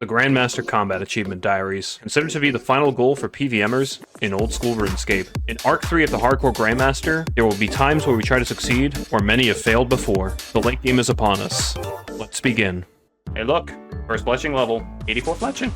The Grandmaster Combat Achievement Diaries, considered to be the final goal for PVMers in old school RuneScape. In Arc 3 of the Hardcore Grandmaster, there will be times where we try to succeed, where many have failed before. The late game is upon us. Let's begin. Hey look, first Fletching level, 84 Fletching.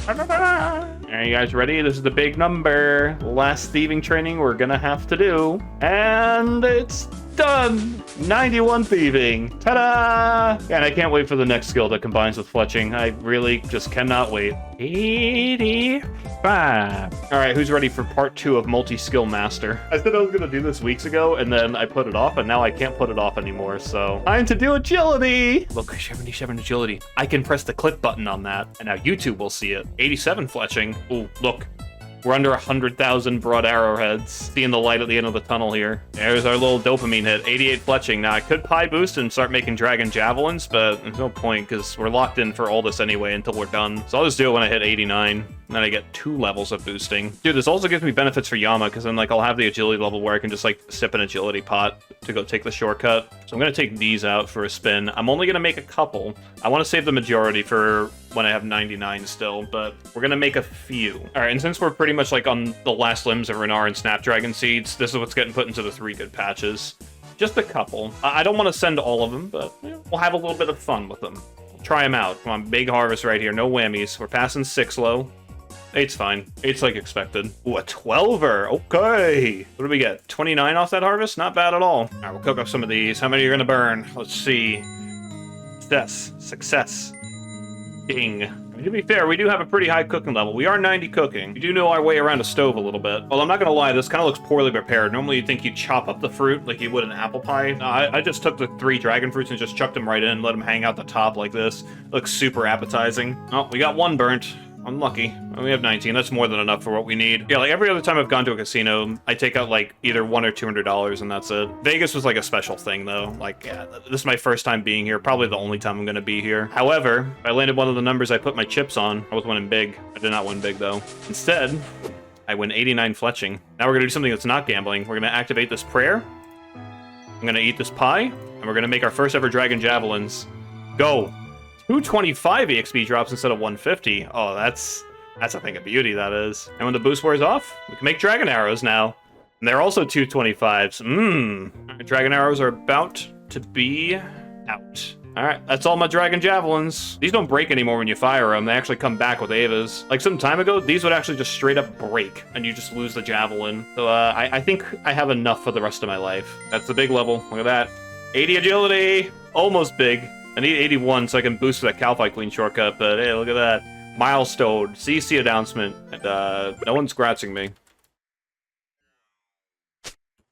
Are you guys ready? This is the big number. Last thieving training we're gonna have to do. And it's done! 91 thieving. Ta-da! And I can't wait for the next skill that combines with Fletching. I really just cannot wait. 85. Alright, who's ready for part 2 of Multi-Skill Master? I said I was gonna do this weeks ago, and then I put it off, and now I can't put it off anymore, so... Time to do agility! Look, 77 agility. I can press the click button on that, and now YouTube will see it. 87 Fletching. Ooh, look. We're under 100,000 broad arrowheads. Seeing the light at the end of the tunnel here. There's our little dopamine hit. 88 Fletching. Now, I could pie boost and start making dragon javelins, but there's no point because we're locked in for all this anyway until we're done. So I'll just do it when I hit 89. And then I get 2 levels of boosting. Dude, this also gives me benefits for Yama, because then, like, I'll have the agility level where I can just, like, sip an agility pot to go take the shortcut. So I'm going to take these out for a spin. I'm only going to make a couple. I want to save the majority for when I have 99 still, but we're going to make a few. All right, and since we're pretty much, like, on the last limbs of Renar and Snapdragon Seeds, this is what's getting put into the 3 good patches. Just a couple. I don't want to send all of them, but you know, we'll have a little bit of fun with them. Try them out. Come on, big harvest right here. No whammies. We're passing 6 low. 8's fine. 8's like expected. Ooh, a 12er. Okay. What do we get? 29 off that harvest? Not bad at all. All right, we'll cook up some of these. How many are going to burn? Let's see. Success. Success. Ding. I mean, to be fair, we do have a pretty high cooking level. We are 90 cooking. We do know our way around a stove a little bit. Well, I'm not going to lie. This kind of looks poorly prepared. Normally, you'd think you'd chop up the fruit like you would an apple pie. No, I just took the 3 dragon fruits and just chucked them right in, let them hang out the top like this. Looks super appetizing. Oh, we got 1 burnt. Unlucky. We have 19. That's more than enough for what we need. Yeah, like every other time I've gone to a casino, I take out like either $100 or $200 and that's it. Vegas was like a special thing though. Like, yeah, this is my first time being here. Probably the only time I'm going to be here. However, I landed one of the numbers I put my chips on. I was winning big. I did not win big though. Instead, I win 89 Fletching. Now we're going to do something that's not gambling. We're going to activate this prayer. I'm going to eat this pie. And we're going to make our first ever dragon javelins. Go! 225 EXP drops instead of 150. Oh, that's a thing of beauty, that is. And when the boost wears off, we can make dragon arrows now. And they're also 225s. Dragon arrows are about to be out. Alright, that's all my dragon javelins. These don't break anymore when you fire them. They actually come back with Avas. Like some time ago, these would actually just straight up break, and you just lose the javelin. So I think I have enough for the rest of my life. That's the big level. Look at that. 80 agility. Almost big. I need 81 so I can boost that Calphi Queen shortcut, but hey, look at that. Milestone, CC announcement, and no one's scratching me.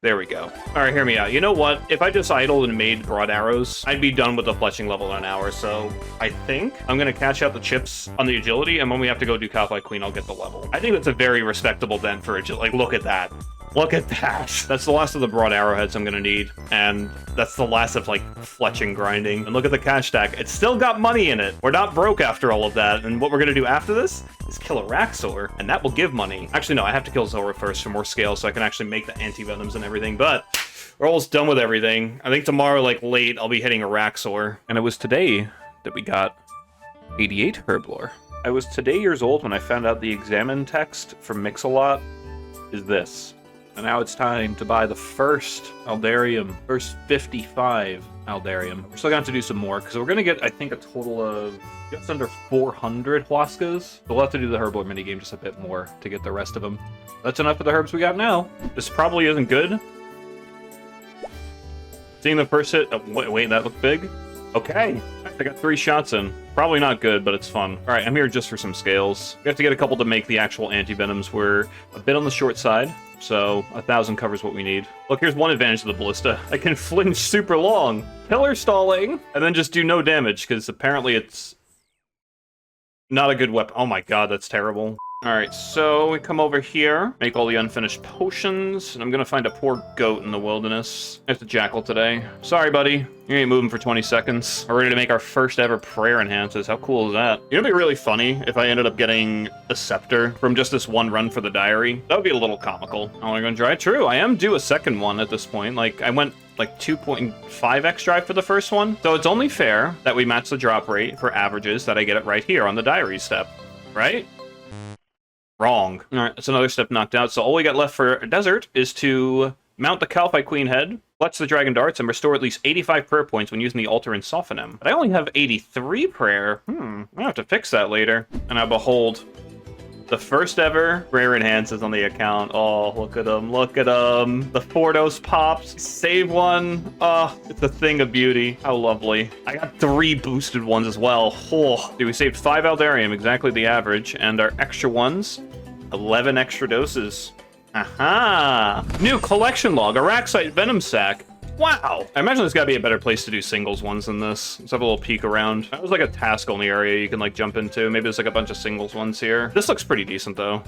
There we go. Alright, hear me out. You know what? If I just idled and made broad arrows, I'd be done with the Fletching level in an hour, so I think I'm going to catch out the chips on the agility, and when we have to go do Calphi Queen, I'll get the level. I think that's a very respectable dent for agility. Like, look at that. Look at that. That's the last of the broad arrowheads I'm going to need. And that's the last of, like, Fletching grinding. And look at the cash stack. It's still got money in it. We're not broke after all of that. And what we're going to do after this is kill Araxxor. And that will give money. Actually, no, I have to kill Zora first for more scale so I can actually make the Antivenoms and everything. But we're almost done with everything. I think tomorrow, like, late, I'll be hitting Araxxor. And it was today that we got 88 Herblore. I was today years old when I found out the examine text from Mix-a-Lot is this. And now it's time to buy the first Aldarium, first 55 Aldarium. We're still going to have to do some more, because we're going to get, I think, a total of just under 400 Huascas. So we'll have to do the Herblore minigame just a bit more to get the rest of them. That's enough of the herbs we got now. This probably isn't good. Seeing the first hit, oh, wait, that looked big? Okay, I got 3 shots in. Probably not good, but it's fun. All right, I'm here just for some scales. We have to get a couple to make the actual Antivenoms. We're a bit on the short side. So 1,000 covers what we need. Look, here's one advantage of the ballista. I can flinch super long. Pillar stalling. And then just do no damage, because apparently it's not a good weapon. Oh my god, that's terrible. Alright, so we come over here, make all the unfinished potions, and I'm gonna find a poor goat in the wilderness. It's a jackal today. Sorry, buddy. You ain't moving for 20 seconds. We're ready to make our first ever prayer enhances. How cool is that? You know, it'd be really funny if I ended up getting a scepter from just this one run for the diary. That would be a little comical. Oh, I'm gonna try. True, I am due a second one at this point. Like, I went like 2.5x drive for the first one. So it's only fair that we match the drop rate for averages that I get it right here on the diary step, right? Wrong. All right, that's another step knocked out. So all we got left for desert is to mount the Calphite Queen head, fletch the Dragon Darts, and restore at least 85 prayer points when using the altar and soften him. But I only have 83 prayer. I have to fix that later. And I behold the first ever prayer enhances on the account. Oh, look at them, look at them. The Fordos pops, save one. Oh, it's a thing of beauty. How lovely. I got 3 boosted ones as well. Oh, dude, we saved 5 Aldarium, exactly the average, and our extra ones, 11 extra doses. Aha! New collection log, Araxxor Venom Sac. Wow! I imagine there's gotta be a better place to do singles ones than this. Let's have a little peek around. That was like a task-only area you can like jump into. Maybe there's like a bunch of singles ones here. This looks pretty decent though.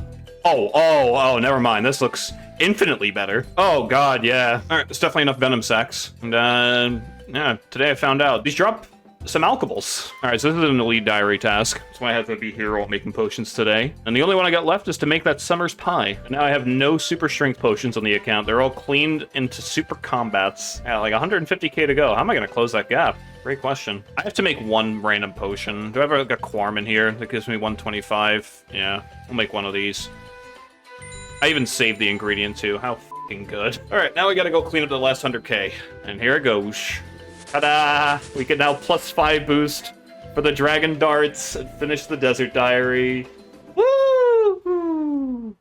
Oh, never mind. This looks infinitely better. Oh god, yeah. Alright, there's definitely enough Venom Sacs. And yeah, today I found out. These drop some alkables. Alright, so this is an elite diary task. That's why I have to be here while making potions today. And the only one I got left is to make that summer's pie. And now I have no super strength potions on the account. They're all cleaned into super combats. Yeah, like 150k to go. How am I going to close that gap? Great question. I have to make one random potion. Do I have like a Quarm in here that gives me 125? Yeah, I'll make one of these. I even saved the ingredient too. How fucking good. Alright, now we gotta go clean up the last 100k. And here it goes. Ta-da! We can now +5 boost for the Dragon Darts and finish the Desert Diary. Woo!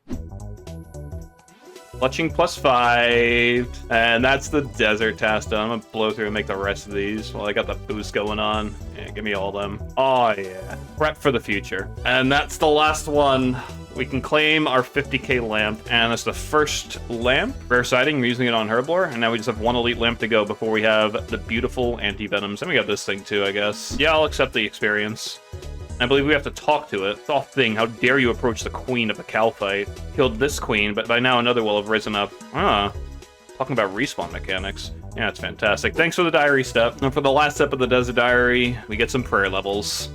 Fletching +5. And that's the Desert task done. I'm gonna blow through and make the rest of these while I got the boost going on. Yeah, give me all of them. Oh yeah. Prep for the future. And that's the last one. We can claim our 50k lamp, and that's the first lamp. Rare sighting, we're using it on Herblore, and now we just have one elite lamp to go before we have the beautiful Antivenoms. And we got this thing too, I guess. Yeah, I'll accept the experience. I believe we have to talk to it. Soft thing, how dare you approach the queen of the Calphite? Killed this queen, but by now another will have risen up. Talking about respawn mechanics. Yeah, it's fantastic. Thanks for the diary step. And for the last step of the Desert Diary, we get some prayer levels.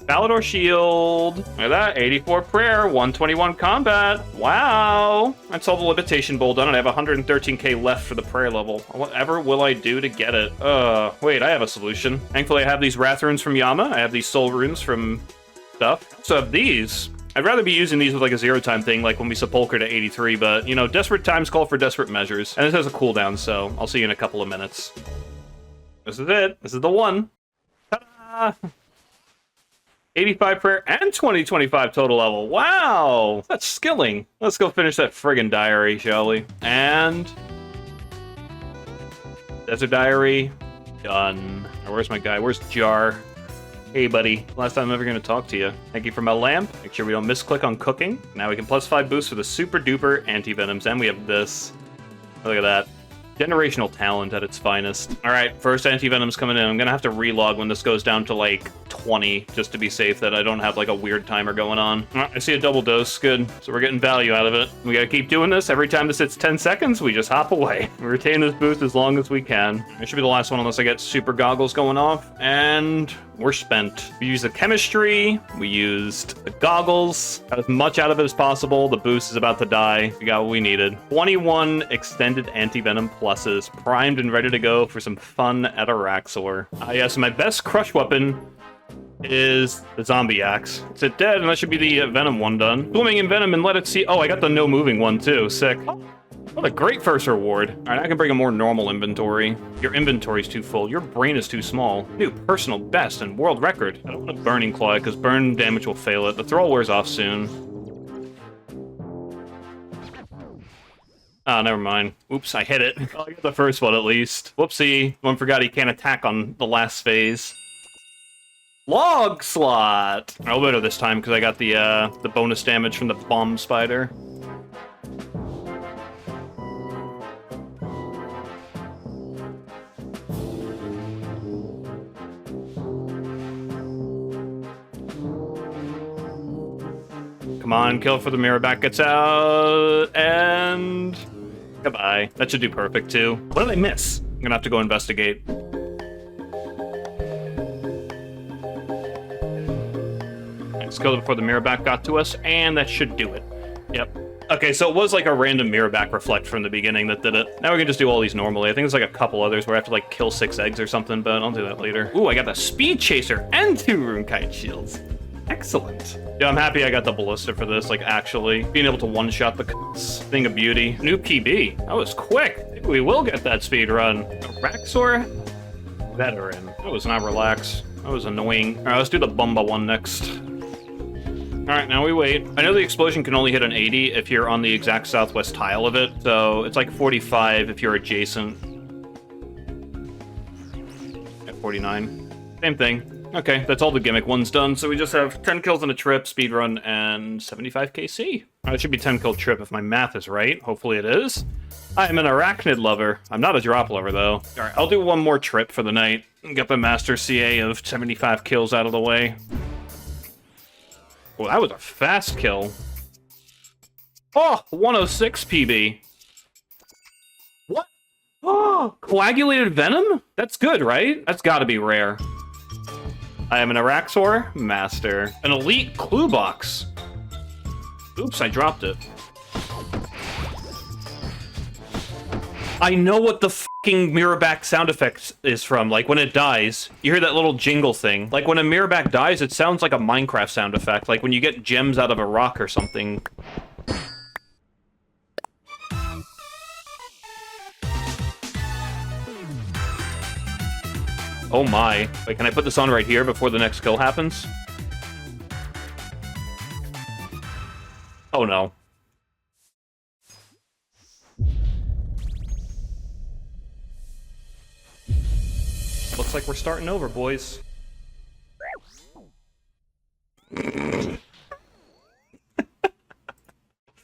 Palador Shield. Look at that. 84 prayer, 121 combat. Wow. That's all the Limitation Bowl done, and I have 113k left for the prayer level. Whatever will I do to get it? Wait, I have a solution. Thankfully, I have these Wrath runes from Yama. I have these Soul runes from stuff. So I have these. I'd rather be using these with like a 0 time thing, like when we sepulcher to 83, but, you know, desperate times call for desperate measures. And this has a cooldown, so I'll see you in a couple of minutes. This is it. This is the one. Ta-da! 85 prayer and 2025 total level. Wow! That's skilling. Let's go finish that friggin' diary, shall we? And Desert Diary. Done. Where's my guy? Where's Jar? Hey, buddy. Last time I'm ever going to talk to you. Thank you for my lamp. Make sure we don't misclick on cooking. Now we can +5 boost for the super duper Antivenoms. And we have this. Look at that. Generational talent at its finest. Alright, first Antivenom's coming in. I'm gonna have to relog when this goes down to like 20, just to be safe that I don't have like a weird timer going on. I see a double dose, good. So we're getting value out of it. We gotta keep doing this. Every time this hits 10 seconds, we just hop away. We retain this boost as long as we can. It should be the last one unless I get super goggles going off. And we're spent. We used the chemistry, we used the goggles, got as much out of it as possible. The boost is about to die. We got what we needed. 21 extended Antivenom pluses, primed and ready to go for some fun at Araxxor. Yes, my best crush weapon is the zombie axe. It's it dead, and that should be the Venom one done. Swimming in Venom and let it see. Oh, I got the no moving one too. Sick. What a great first reward. All right, I can bring a more normal inventory. Your inventory's too full. Your brain is too small. New personal best and world record. I don't want a Burning Claw because burn damage will fail it. The thrall wears off soon. Oh, never mind. Oops, I hit it. I got the first one at least. Whoopsie. One forgot he can't attack on the last phase. Log slot. I'll better this time because I got the bonus damage from the bomb spider. Come on, kill for the mirror back gets out, and goodbye. That should do perfect too. What did I miss? I'm gonna have to go investigate. Let's kill it before the mirror back got to us, and that should do it. Yep. Okay, so it was like a random mirror back reflect from the beginning that did it. Now we can just do all these normally. I think there's like a couple others where I have to like kill 6 eggs or something, but I'll do that later. Ooh, I got the Speed Chaser and 2 Runekite Shields. Excellent. Yeah, I'm happy I got the Ballista for this, like actually. Being able to one-shot the thing of beauty. New PB. That was quick. Maybe we will get that speed run. Araxxor? Veteran. That was not relax. That was annoying. All right, let's do the Bumba one next. All right, now we wait. I know the explosion can only hit an 80 if you're on the exact southwest tile of it, so it's like 45 if you're adjacent. At 49. Same thing. Okay, that's all the gimmick ones done, so we just have 10 kills in a trip, speedrun, and 75 KC. It should be 10 kill trip if my math is right. Hopefully it is. I am an arachnid lover. I'm not a drop lover, though. All right, I'll do one more trip for the night and get the master CA of 75 kills out of the way. Well, that was a fast kill. Oh, 106 PB. What? Oh, coagulated venom? That's good, right? That's gotta be rare. I am an Araxxor master. An elite clue box. Oops, I dropped it. I know what the fucking mirrorback sound effect is from. Like, when it dies, you hear that little jingle thing. Like, when a mirrorback dies, it sounds like a Minecraft sound effect. Like, when you get gems out of a rock or something. Oh my. Wait, can I put this on right here before the next kill happens? Oh no. Looks like we're starting over, boys.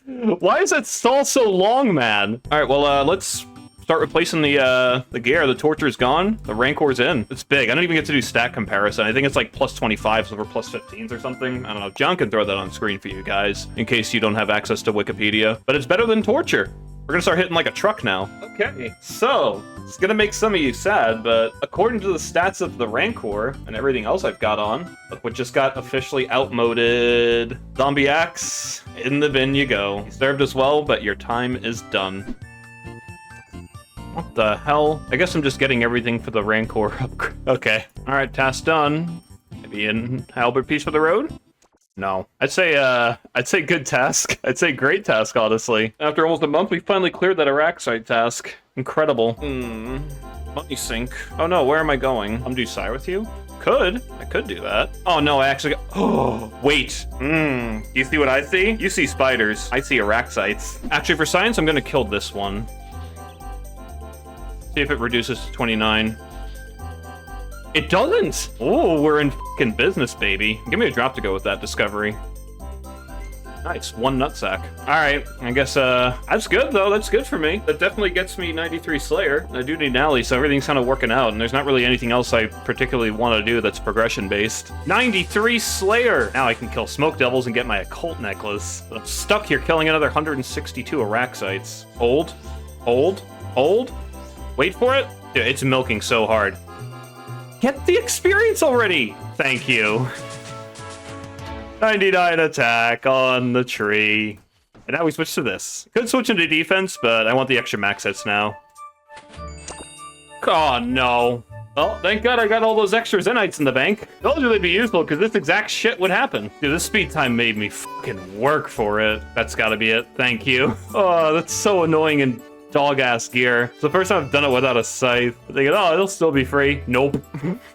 Why is that stall so long, man? All right, well, let's start replacing the gear. The Torture's gone. The Rancor's in. It's big. I don't even get to do stat comparison. I think it's like plus 25, so we're plus 15s or something. I don't know. John can throw that on screen for you guys, in case you don't have access to Wikipedia. But it's better than Torture. We're gonna start hitting like a truck now. Okay, so it's gonna make some of you sad, but according to the stats of the Rancor and everything else I've got on, look what just got officially outmoded. Zombie Axe, in the bin you go. You served us well, but your time is done. What the hell? I guess I'm just getting everything for the Rancor upgrade. Okay. All right, task done. Maybe an halberd piece for the road? No. I'd say good task. I'd say great task, honestly. After almost a month, we finally cleared that Araxxor task. Incredible. Money sink. Oh no, where am I going? I'm due sire with you? I could do that. Oh no, I actually got... Oh, wait. You see what I see? You see spiders. I see Araxxites. Actually, for science, I'm gonna kill this one. See if it reduces to 29. It doesn't! Oh, we're in fucking business, baby. Give me a drop to go with that discovery. Nice, 1 nutsack. Alright, I guess, that's good, though. That's good for me. That definitely gets me 93 Slayer. I do need an ally, so everything's kind of working out, and there's not really anything else I particularly want to do that's progression-based. 93 Slayer! Now I can kill Smoke Devils and get my Occult Necklace. I'm stuck here killing another 162 Araxxites. Hold. Wait for it. Dude, it's milking so hard. Get the experience already! Thank you. 99 attack on the tree. And now we switch to this. Could switch into defense, but I want the extra max hits now. Oh, no. Well, thank God I got all those extra Zenites in the bank. Told you they'd be useful, because this exact shit would happen. Dude, this speed time made me fucking work for it. That's gotta be it. Thank you. Oh, that's so annoying and dog-ass gear. It's the first time I've done it without a scythe. I'm thinking, oh, it'll still be free. Nope.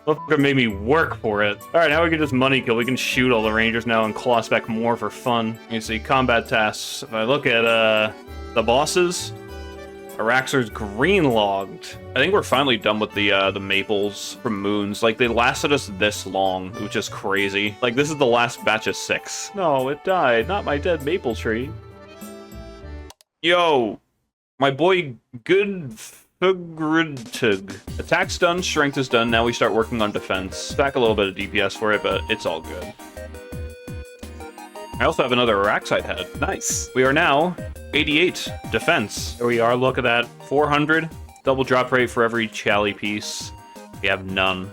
Motherfucker made me work for it. Alright, now we can just money kill. We can shoot all the rangers now and claw us back more for fun. You see, combat tasks. If I look at, the bosses, Araxxor's green logged. I think we're finally done with the maples from moons. Like, they lasted us this long. It was just crazy. Like, this is the last batch of 6. No, it died. Not my dead maple tree. Yo! My boy, Goodfugridtug. Attack's done, strength is done, now we start working on defense. Stack a little bit of DPS for it, but it's all good. I also have another Araxxite head. Nice. We are now 88 defense. Here we are, look at that. 400, double drop rate for every Chally piece. We have none.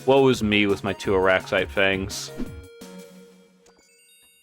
Woe is me with my 2 Araxxite fangs.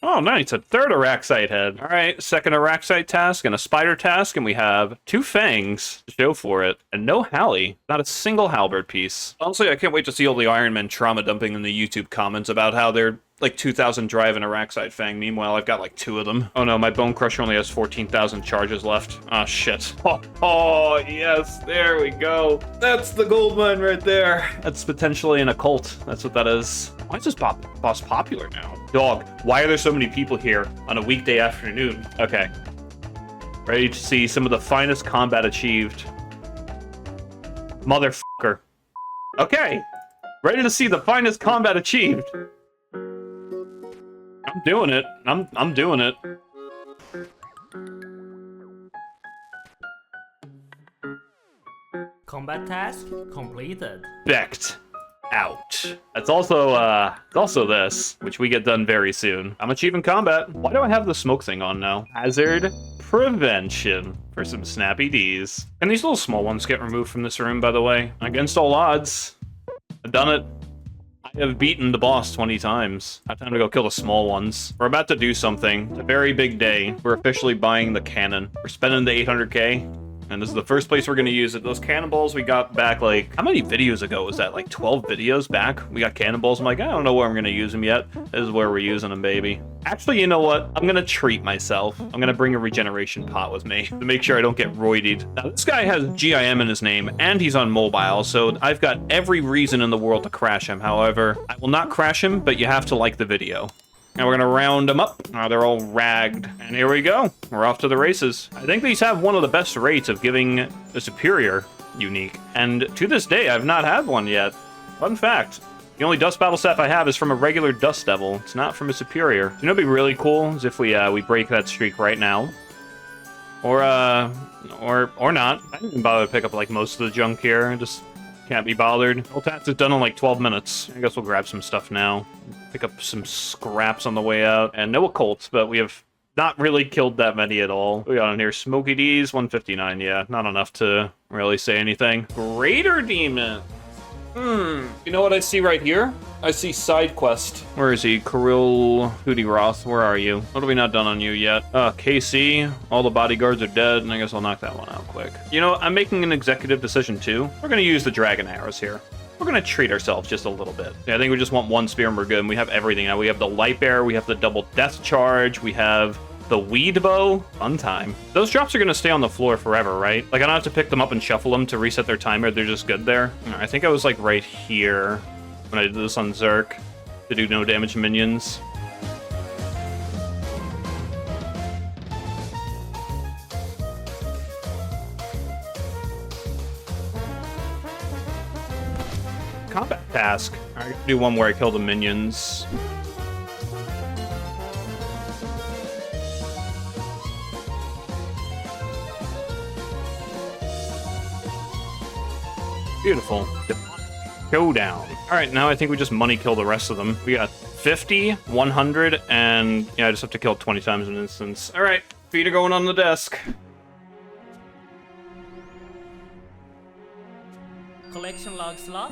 Oh, nice. A third Araxxite head. All right, second Araxxite task and a spider task, and we have 2 fangs to show for it, and no Hallie. Not a single halberd piece. Honestly, I can't wait to see all the Iron Men trauma dumping in the YouTube comments about how they're like 2,000 drive and Araxxite Fang. Meanwhile, I've got like 2 of them. Oh no, my Bone Crusher only has 14,000 charges left. Oh shit. Oh, yes, there we go. That's the gold mine right there. That's potentially an occult. That's what that is. Why is this boss popular now? Dog, why are there so many people here on a weekday afternoon? Okay. Ready to see some of the finest combat achieved. Motherfucker. Okay. Ready to see the finest combat achieved. I'm doing it. I'm doing it. Combat task completed. Becked out. It's also this, which we get done very soon. I'm achieving combat. Why do I have the smoke thing on now? Hazard prevention for some snappy Ds. And these little small ones get removed from this room, by the way. Against all odds. I've done it. I have beaten the boss 20 times. I have time to go kill the small ones. We're about to do something. It's a very big day. We're officially buying the cannon. We're spending the 800k. And this is the first place we're going to use it. Those cannonballs we got back, like, how many videos ago was that? Like 12 videos back? We got cannonballs. I'm like, I don't know where I'm going to use them yet. This is where we're using them, baby. Actually, you know what? I'm going to treat myself. I'm going to bring a regeneration pot with me to make sure I don't get roided. Now, this guy has GIM in his name, and he's on mobile, so I've got every reason in the world to crash him. However, I will not crash him, but you have to like the video. Now we're gonna round them up. They're all ragged. And here we go. We're off to the races. I think these have one of the best rates of giving a superior unique. And to this day, I've not had one yet. Fun fact. The only dust battle staff I have is from a regular dust devil. It's not from a superior. You know what'd be really cool is if we break that streak right now. Or not. I didn't bother to pick up like most of the junk here. I just can't be bothered. Whole task is done in like 12 minutes. I guess we'll grab some stuff now. Pick up some scraps on the way out. And no occults, but we have not really killed that many at all. We got on here Smoky D's, 159. Yeah, not enough to really say anything. Greater Demon. You know what I see right here? I see side quest. Where is he? Kirill Hootie Roth, where are you? What have we not done on you yet? KC, all the bodyguards are dead, and I guess I'll knock that one out quick. You know, I'm making an executive decision too. We're gonna use the dragon arrows here. We're gonna treat ourselves just a little bit. Yeah, I think we just want 1 spear and we're good, and we have everything now. We have the light bear, we have the double death charge, we have the weed bow. Fun time. Those drops are gonna stay on the floor forever, right? Like I don't have to pick them up and shuffle them to reset their timer. They're just good there. I think I was like right here when I did this on Zerk to do no damage to minions. Combat task. I'm gonna do one where I kill the minions. Beautiful. Showdown. All right, now I think we just money kill the rest of them. We got 50, 100, and yeah, I just have to kill 20 times an instance. All right, feet are going on the desk. Collection log slot.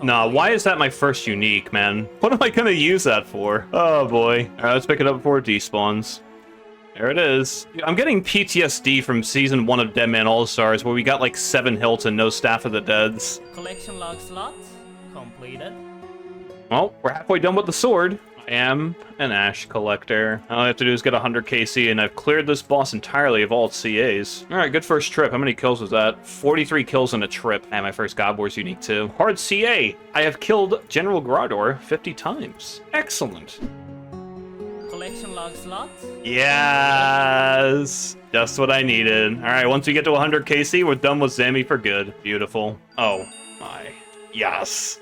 Nah, why is that my first unique, man? What am I gonna use that for? Oh boy. All right, let's pick it up before it despawns. There it is. I'm getting PTSD from season 1 of Dead Man All-Stars, where we got like 7 hilts and no Staff of the Deads. Collection log slot completed. Well, we're halfway done with the sword. I am an Ash collector. All I have to do is get 100 KC, and I've cleared this boss entirely of all its CAs. All right, good first trip. How many kills was that? 43 kills in a trip. And my first God Wars unique too. Hard CA. I have killed General Grador 50 times. Excellent. Collection log slot. Yes, just what I needed. All right, once we get to 100 KC, we're done with Zammy for good. Beautiful. Oh my, yes.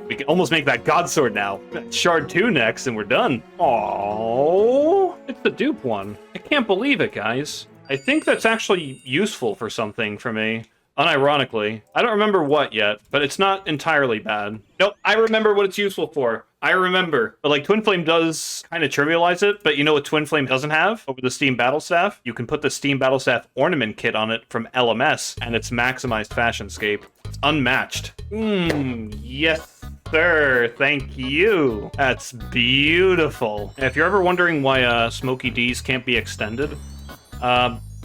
We can almost make that God Sword now. Shard 2 next, and we're done. Oh, it's the dupe one. I can't believe it, guys. I think that's actually useful for something for me. Unironically. I don't remember what yet, but it's not entirely bad. Nope, I remember what it's useful for. I remember. But like Twin Flame does kind of trivialize it, but you know what Twin Flame doesn't have over the Steam Battle Staff? You can put the Steam Battle Staff ornament kit on it from LMS, and it's maximized Fashionscape. It's unmatched. Yes, sir. Thank you. That's beautiful. If you're ever wondering why Smoky D's can't be extended,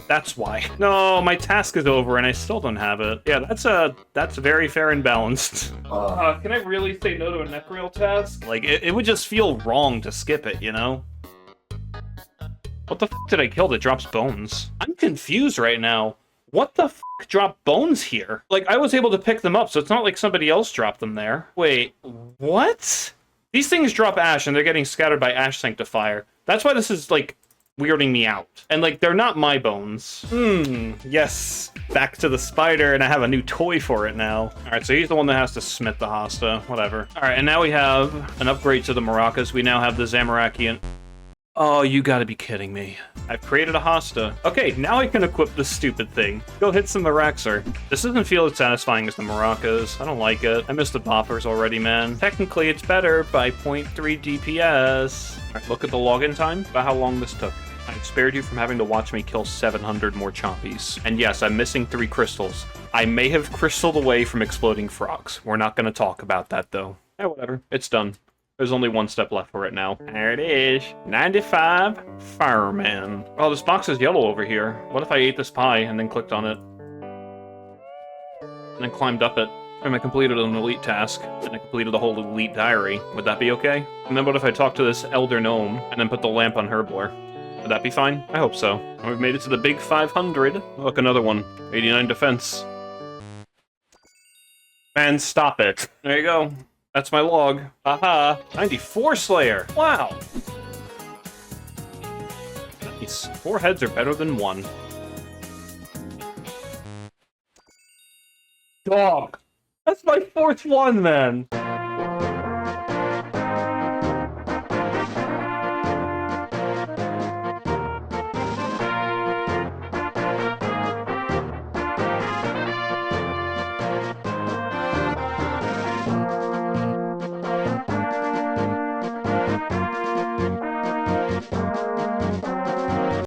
that's why. No, my task is over and I still don't have it. Yeah, that's very fair and balanced. Can I really say no to a Necreal task? Like, it would just feel wrong to skip it, you know? What the f did I kill that drops bones? I'm confused right now. What the f dropped bones here? Like, I was able to pick them up, so it's not like somebody else dropped them there. Wait, what? These things drop ash and they're getting scattered by Ash Sanctifier. That's why this is, like, weirding me out. And, like, they're not my bones. Yes. Back to the spider, and I have a new toy for it now. Alright, so he's the one that has to smith the Hosta. Whatever. Alright, and now we have an upgrade to the maracas. We now have the Zamorakian. Oh, you gotta be kidding me. I've created a Hosta. Okay, now I can equip this stupid thing. Go hit some Araxxor. This doesn't feel as satisfying as the maracas. I don't like it. I missed the boppers already, man. Technically, it's better by 0.3 DPS. Alright, look at the login time. About how long this took. I've spared you from having to watch me kill 700 more chompies. And yes, I'm missing 3 crystals. I may have crystalled away from exploding frogs. We're not going to talk about that, though. Yeah, whatever. It's done. There's only one step left for it now. There it is. 95 Fireman. Oh, this box is yellow over here. What if I ate this pie and then clicked on it? And then climbed up it? And I completed an elite task, and I completed the whole elite diary. Would that be okay? And then what if I talk to this elder gnome, and then put the lamp on Herblore? Would that be fine? I hope so. And we've made it to the big 500. Look, another one. 89 defense. Man, stop it. There you go. That's my log. Haha. 94 Slayer. Wow. Nice. 4 heads are better than 1. Dog. That's my 4th one, man.